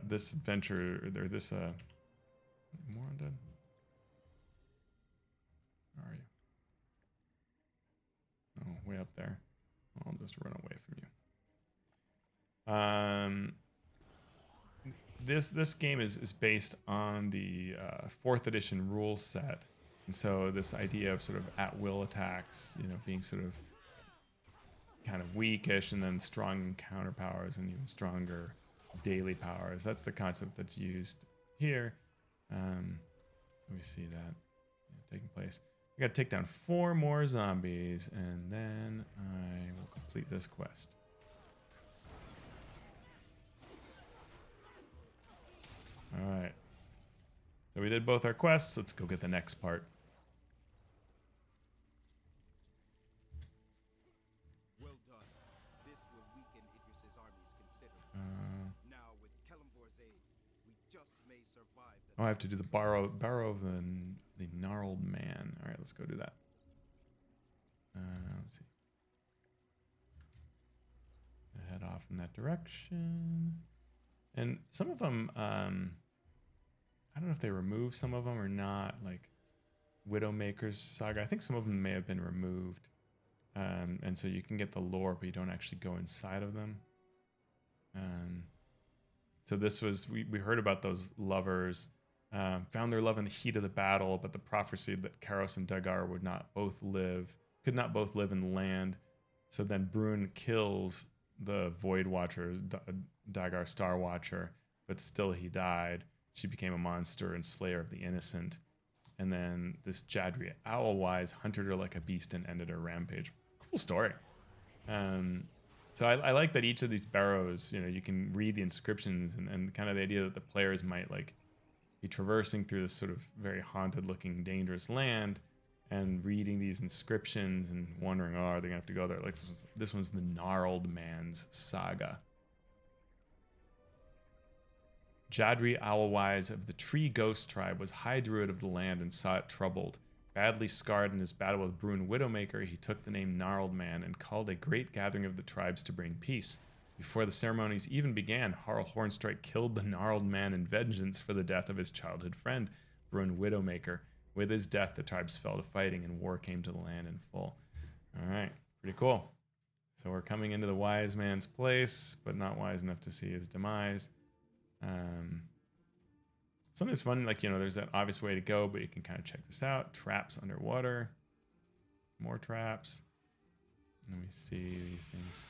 this adventure, or this more undead. Where are you? Oh, way up there. I'll just run away from you. This game is based on the 4th edition rules set, and so this idea of sort of at-will attacks, you know, being sort of kind of weakish and then strong counter powers and even stronger daily powers. That's the concept that's used here. So we see that, you know, taking place. We got to take down 4 more zombies, and then I will complete this quest. All right. So we did both our quests. Let's go get the next part. Well done. This will weaken Idris's armies considerably. Now, with Kelemvor's aid, we just may survive. Oh, I have to do the Barrow of the Gnarled Man. All right, let's go do that. Let's see. Head off in that direction. And some of them, I don't know if they remove some of them or not, like Widowmaker's Saga. I think some of them may have been removed. And so you can get the lore, but you don't actually go inside of them. So this was, we heard about those lovers, found their love in the heat of the battle, but the prophecy that Karos and Dagar could not both live in the land. So then Brune kills the Void Watcher, Dagar Star Watcher, but still he died. She became a monster and slayer of the innocent. And then this Jadri Owlwise hunted her like a beast and ended her rampage. Cool story. So I like that each of these barrows, you know, you can read the inscriptions and kind of the idea that the players might like be traversing through this sort of very haunted looking dangerous land and reading these inscriptions and wondering, oh, are they gonna have to go there? Like this one's the Gnarled Man's Saga. Jadri Owlwise of the Tree Ghost tribe was high druid of the land and saw it troubled. Badly scarred in his battle with Brune Widowmaker, he took the name Gnarled Man and called a great gathering of the tribes to bring peace. Before the ceremonies even began, Harl Hornstrike killed the Gnarled Man in vengeance for the death of his childhood friend, Brune Widowmaker. With his death, the tribes fell to fighting and war came to the land in full. All right, pretty cool. So we're coming into the wise man's place, but not wise enough to see his demise. Something's fun, like, you know, there's that obvious way to go, but you can kind of check this out. Traps underwater. More traps. Let me see these things.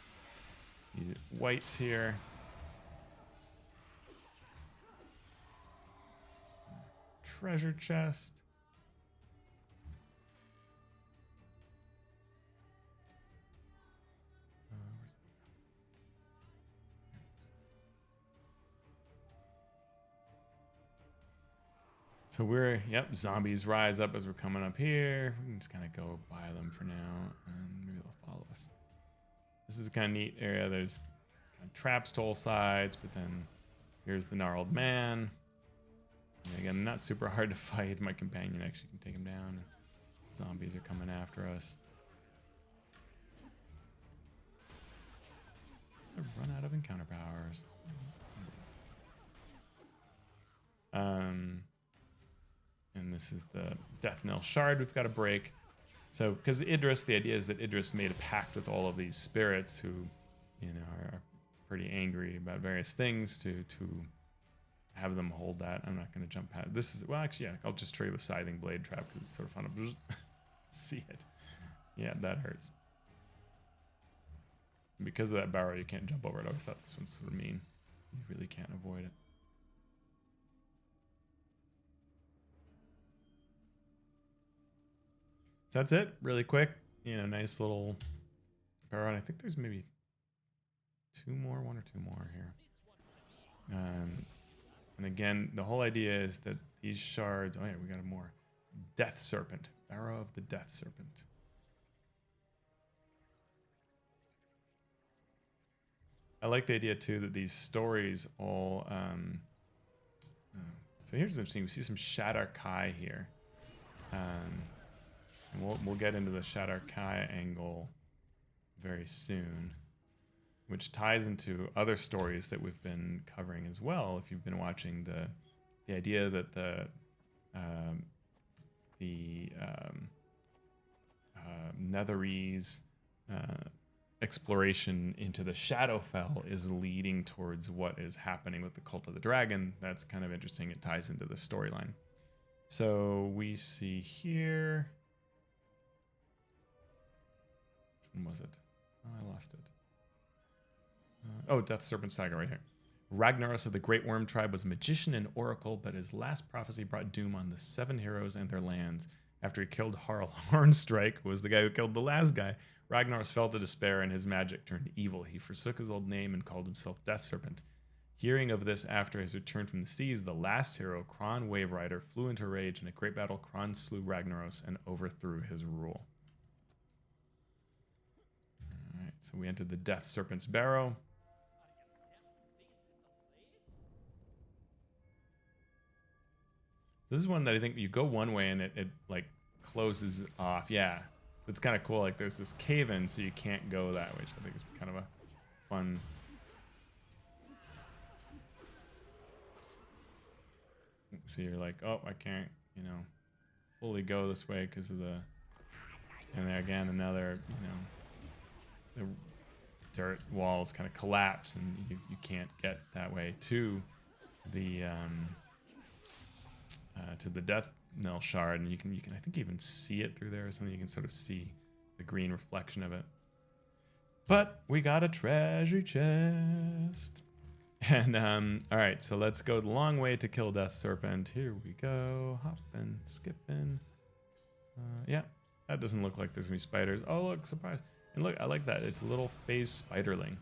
These whites here. Treasure chest. So we're, zombies rise up as we're coming up here. We can just kind of go by them for now, and maybe they'll follow us. This is a kind of neat area. There's kind of traps to all sides, but then here's the gnarled man. And again, not super hard to fight. My companion actually can take him down. Zombies are coming after us. I've run out of encounter powers. And this is the Death Knell Shard we've got to break. So, because Idris, the idea is that Idris made a pact with all of these spirits who, you know, are pretty angry about various things to have them hold that. I'm not going to jump past. This is, well, actually, yeah, I'll just trigger the Scything Blade Trap because it's sort of fun to see it. Yeah, that hurts. Because of that barrow, you can't jump over it. I always thought this one's sort of mean. You really can't avoid it. So that's it, really quick. You know, nice little barrow. And I think there's maybe one or two more here. And again, the whole idea is that these shards. Oh yeah, we got a more Death Serpent, Barrow of the Death Serpent. I like the idea too that these stories all. So here's interesting. We see some Shadar-Kai here. And we'll get into the Shadar-Kai angle very soon, which ties into other stories that we've been covering as well. If you've been watching the idea that the Netherese exploration into the Shadowfell is leading towards what is happening with the Cult of the Dragon. That's kind of interesting. It ties into the storyline. So we see here. Which one was it? Oh, I lost it. Death Serpent Saga right here. Ragnaros of the Great Worm Tribe was a magician and oracle, but his last prophecy brought doom on the 7 heroes and their lands. After he killed Harl Hornstrike, who was the guy who killed the last guy, Ragnaros fell to despair and his magic turned evil. He forsook his old name and called himself Death Serpent. Hearing of this after his return from the seas, the last hero, Kron Waverider, flew into rage. In a great battle, Kron slew Ragnaros and overthrew his rule. All right, so we entered the Death Serpent's Barrow. This is one that I think you go one way and it like closes off. Yeah, it's kind of cool. Like there's this cave in, so you can't go that way, which I think is kind of a fun. So you're like, oh, I can't, you know, fully go this way because of the. And there again, another, you know, the dirt walls kind of collapse, and you can't get that way to the Death Knell Shard, and you can I think even see it through there or something. You can sort of see the green reflection of it. But we got a treasure chest. And all right, so let's go the long way to kill Death Serpent. Here we go, hopping, skipping. Yeah, that doesn't look like there's gonna be spiders. Oh look, surprise! And look, I like that. It's a little phase spiderling.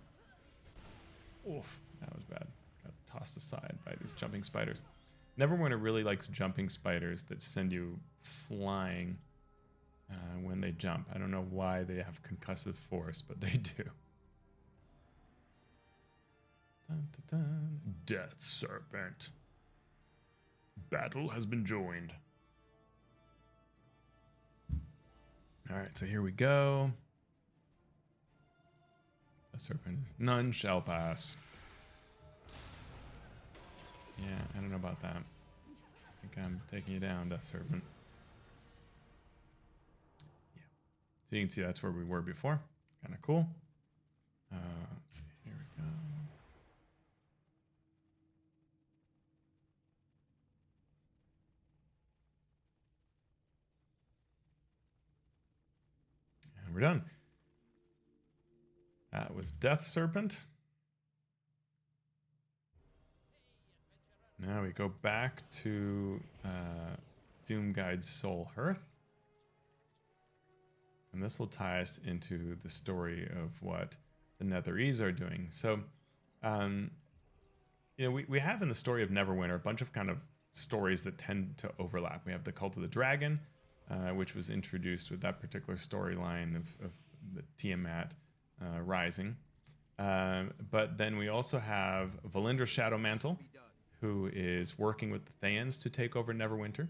Oof, that was bad. Got tossed aside by these jumping spiders. Neverwinter really likes jumping spiders that send you flying when they jump. I don't know why they have concussive force, but they do. Dun, dun, dun. Death Serpent. Battle has been joined. All right, so here we go. Death Serpent. None shall pass. Yeah, I don't know about that. I think I'm taking you down, Death Serpent. Yeah. So you can see that's where we were before. Kind of cool. Let's see, here we go. And we're done. That was Death Serpent. Now we go back to Doomguide's Soul Hearth. And this will tie us into the story of what the Netherese are doing. So, you know, we have in the story of Neverwinter a bunch of kind of stories that tend to overlap. We have the Cult of the Dragon, which was introduced with that particular storyline of the Tiamat rising. But then we also have Valindra Shadowmantle, who is working with the Thayans to take over Neverwinter.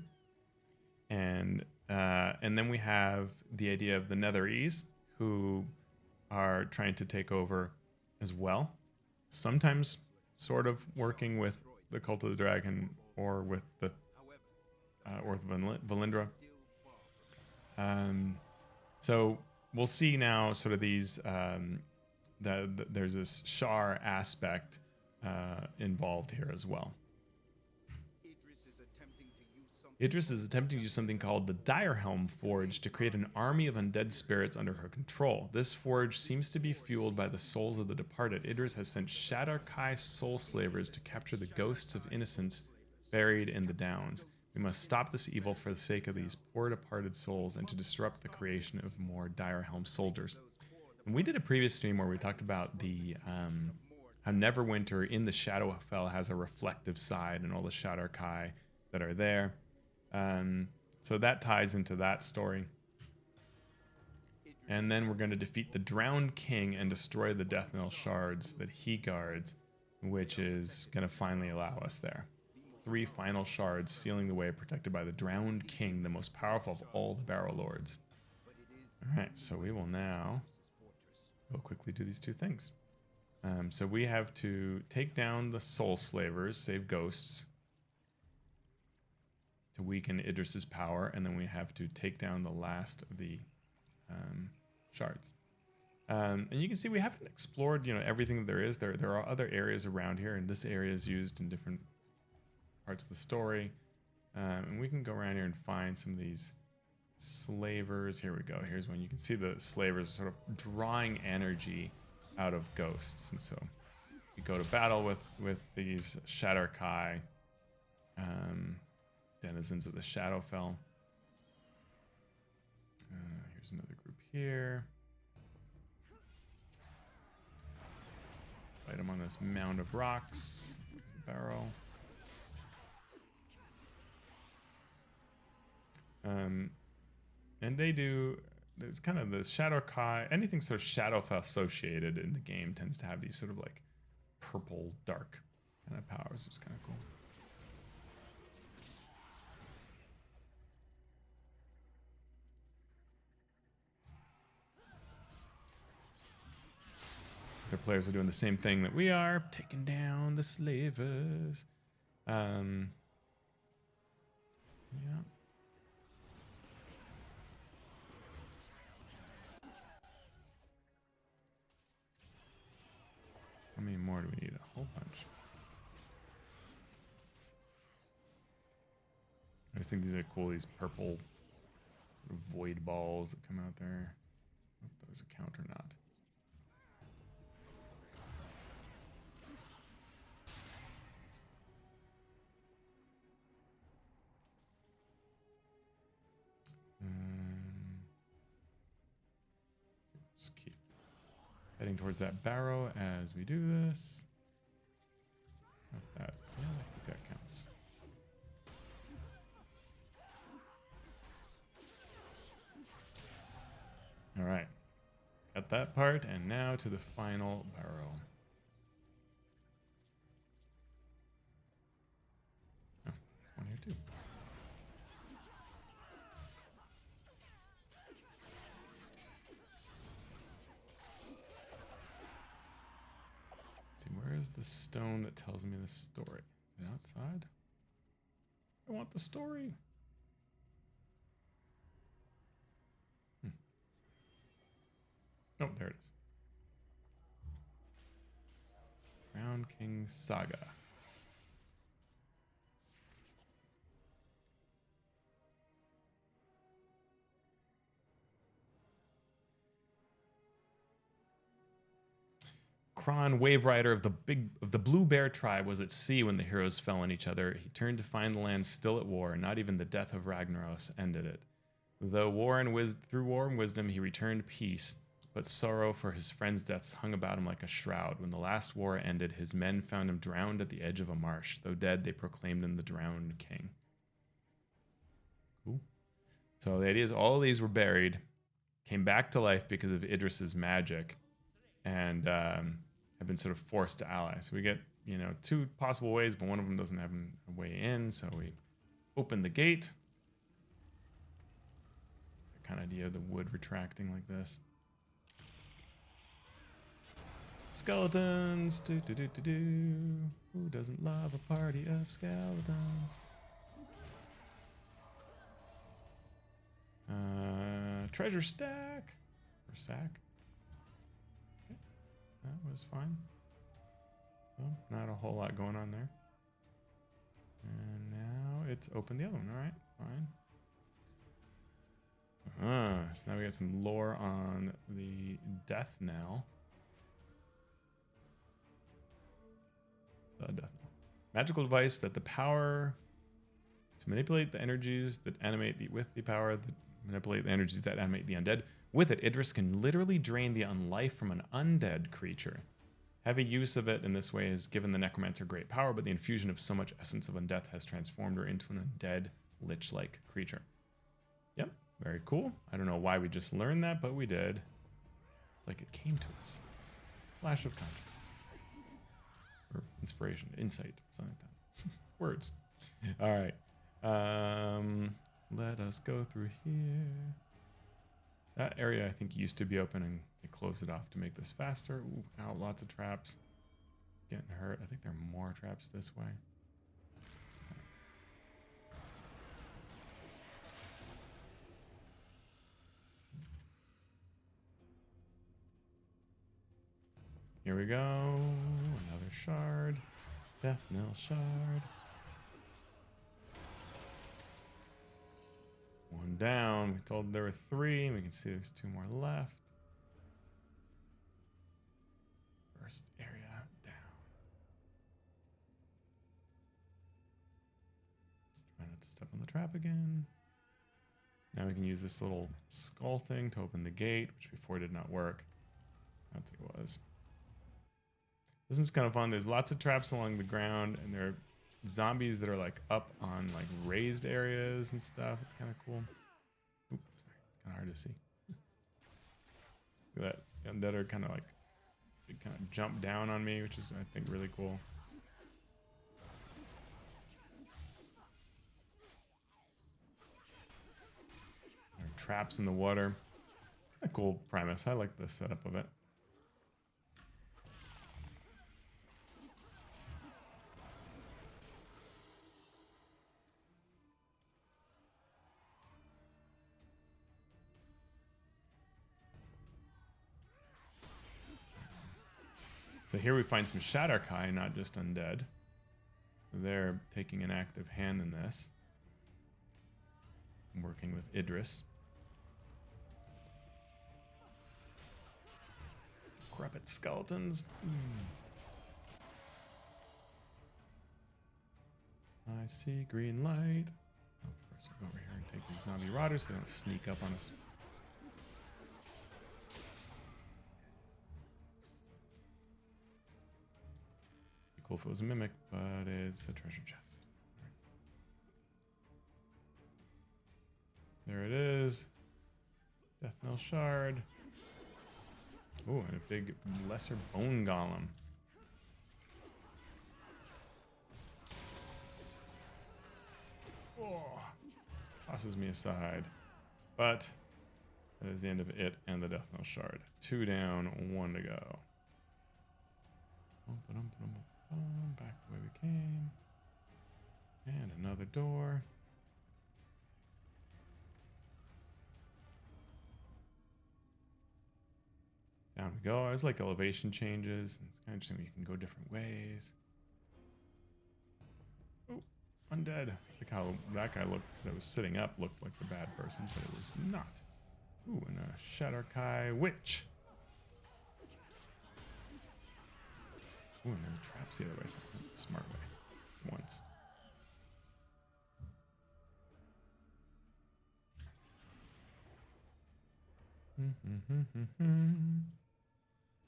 And then we have the idea of the Netherese, who are trying to take over as well. Sometimes sort of working with the Cult of the Dragon or with the Valindra. So we'll see now sort of these, there's this Shar aspect involved here as well. Idris is attempting to use something called the Direhelm Forge to create an army of undead spirits under her control. This forge seems to be fueled by the souls of the departed. Idris has sent Shadar-Kai soul slavers to capture the ghosts of innocents buried in the Downs. We must stop this evil for the sake of these poor departed souls and to disrupt the creation of more Direhelm soldiers. And we did a previous stream where we talked about the how Neverwinter in the Shadowfell has a reflective side and all the Shadar-Kai that are there. So that ties into that story. And then we're going to defeat the Drowned King and destroy the Deathknell shards that he guards, which is going to finally allow us there. 3 final shards sealing the way, protected by the Drowned King, the most powerful of all the Barrow Lords. Alright, so we will now go quickly do these 2 things. So we have to take down the Soul Slavers, save ghosts, to weaken Idris's power, and then we have to take down the last of the shards. And you can see we haven't explored, everything that there is. There are other areas around here, and this area is used in different parts of the story. And we can go around here and find some of these slavers. Here we go. Here's one. You can see the slavers sort of drawing energy out of ghosts, and so you go to battle with these Shadar-Kai. Denizens of the Shadowfell. Here's another group here. Fight them on this mound of rocks. There's the barrow. And they do. There's kind of the Shadar-Kai. Anything sort of Shadowfell associated in the game tends to have these sort of like purple, dark kind of powers. It's kind of cool. Their players are doing the same thing that we are, taking down the slavers. Yeah. How many more do we need? A whole bunch. I just think these are cool, these purple void balls that come out there. I don't know if those count or not. Just keep heading towards that barrow as we do this. That, yeah, I think that counts. All right, got that part, and now to the final barrow. Oh, one here too. Where is the stone that tells me the story? Is it outside? I want the story. Oh, there it is. Crown King Saga. Kron, wave rider of the Blue Bear tribe, was at sea when the heroes fell on each other. He turned to find the land still at war. Not even the death of Ragnaros ended it. Through war and wisdom, he returned peace, but sorrow for his friends' deaths hung about him like a shroud. When the last war ended, his men found him drowned at the edge of a marsh. Though dead, they proclaimed him the Drowned King. Cool. So the idea is all of these were buried, came back to life because of Idris's magic, and have been sort of forced to ally. So we get, you know, 2 possible ways, but one of them doesn't have a way in. So we open the gate. The kind of idea of the wood retracting like this. Skeletons. Do, do, do, do, do. Who doesn't love a party of skeletons? Treasure stack or sack. Okay. That was fine. So not a whole lot going on there. And now it's open the other one. All right, fine. So now we got some lore on the death knell. The death knell. Magical device that the power to manipulate the energies that animate the manipulate the energies that animate the undead. With it, Idris can literally drain the unlife from an undead creature. Heavy use of it in this way has given the necromancer great power, but the infusion of so much essence of undeath has transformed her into an undead lich-like creature. Yep, very cool. I don't know why we just learned that, but we did. It's like it came to us. Flash of content. Or inspiration, insight, something like that. Words. All right. Let us go through here. That area I think used to be open and they closed it off to make this faster. Ooh, ow, lots of traps. Getting hurt. I think there are more traps this way. Here we go. Another shard. Death knell shard. One down. We told there were 3. We can see there's 2 more left. First area down. Try not to step on the trap again. Now we can use this little skull thing to open the gate, which before did not work. That's what it was. This is kind of fun. There's lots of traps along the ground, and there are zombies that are like up on like raised areas and stuff. It's kind of cool. Oops, sorry. It's kind of hard to see. Look at that. Undead are kind of like, they kind of jump down on me, which is, I think, really cool. There are traps in the water. Kind of cool premise. I like the setup of it. So here we find some Shadar-Kai, not just undead. They're taking an active hand in this. Working with Idris. Decrepit skeletons. I see green light. Oh, first we'll go over here and take these zombie rotters so they don't sneak up on us. Cool if it was a mimic, but it's a treasure chest. There it is. Death knell shard. Oh, and a big lesser bone golem. Oh, tosses me aside. But that is the end of it and the death knell shard. 2 down, 1 to go. Back the way we came. And another door. Down we go. I always like elevation changes. It's kind of interesting when you can go different ways. Oh, undead. Look how that guy looked that was sitting up looked like the bad person, but it was not. Ooh, and a Shadar-Kai witch. Ooh, and there are traps the other way, so I went the smart way once.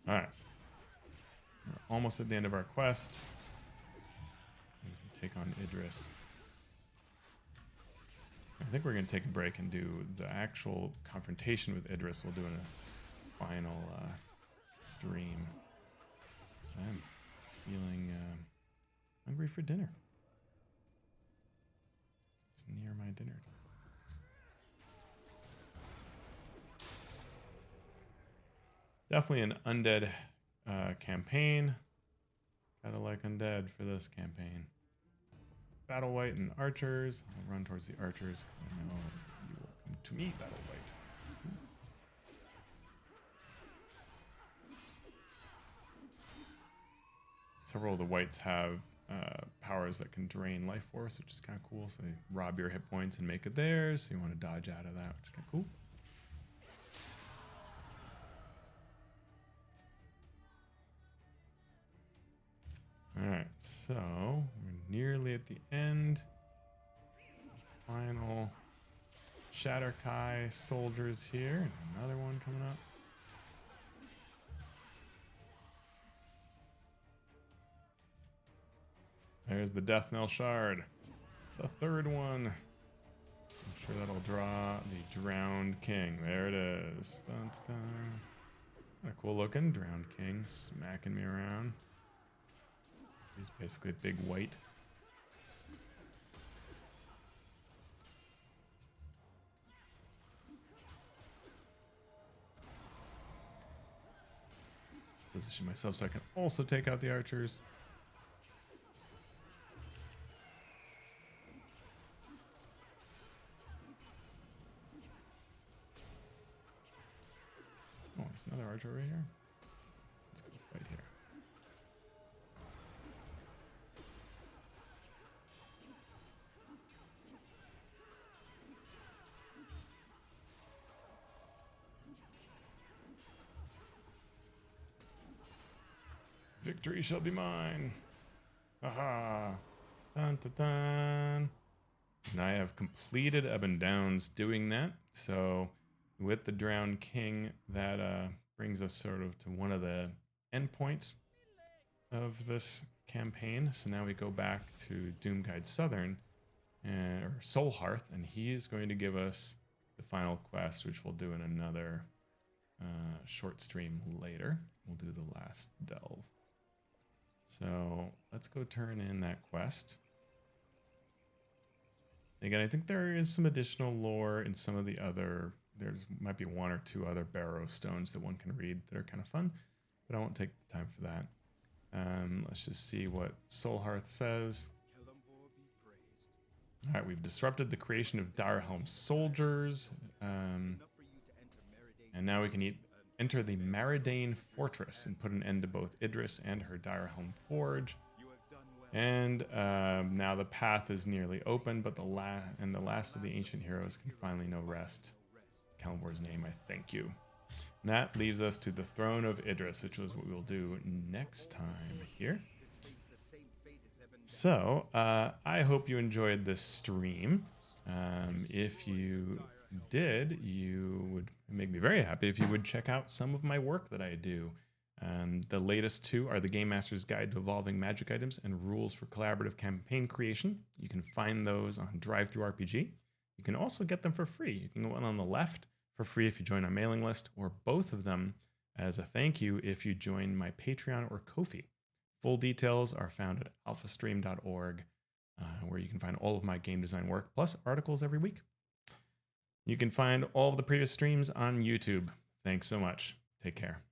Alright. We're almost at the end of our quest. We can take on Idris. I think we're going to take a break and do the actual confrontation with Idris. We'll do in a final stream. So I'm feeling hungry for dinner. It's near my dinner time. Definitely an undead campaign. Gotta like undead for this campaign. Battle White and archers. I'll run towards the archers because I know you will come to me, Battle White. Several of the whites have powers that can drain life force, which is kind of cool. So they rob your hit points and make it theirs. So you want to dodge out of that, which is kind of cool. All right, so we're nearly at the end. Final Shadar-Kai soldiers here, and another one coming up. There's the Death Knell Shard, the third one. I'm sure that'll draw the Drowned King. There it is. Dun, dun, dun. Kind of cool looking Drowned King smacking me around. He's basically a big white. Position myself so I can also take out the archers. Oh, there's another archer right here. Let's go fight here. Victory shall be mine. Haha. Dun dun dun. And I have completed Ebon Downs doing that. So with the Drowned King, that brings us sort of to one of the endpoints of this campaign. So now we go back to Doomguide Southern, or Soul Hearth, and he's going to give us the final quest, which we'll do in another short stream later. We'll do the last delve. So let's go turn in that quest. Again, I think there is some additional lore in some of the other, might be one or two other Barrow stones that one can read that are kind of fun, but I won't take the time for that. Let's just see what Soul Hearth says. All right, we've disrupted the creation of Dirhelm soldiers, and now we can enter the Maridane Fortress and put an end to both Idris and her Dirhelm Forge. And now the path is nearly open, but the last of the ancient heroes can finally know rest. Kalimvor's name, I thank you. And that leaves us to the Throne of Idris, which was what we will do next time here. So I hope you enjoyed this stream. If you did, you would make me very happy if you would check out some of my work that I do. The latest two are the Game Master's Guide to Evolving Magic Items and Rules for Collaborative Campaign Creation. You can find those on DriveThruRPG. You can also get them for free. You can go one on the left for free if you join our mailing list, or both of them as a thank you if you join my Patreon or Ko-fi. Full details are found at alphastream.org, where you can find all of my game design work, plus articles every week. You can find all of the previous streams on YouTube. Thanks so much. Take care.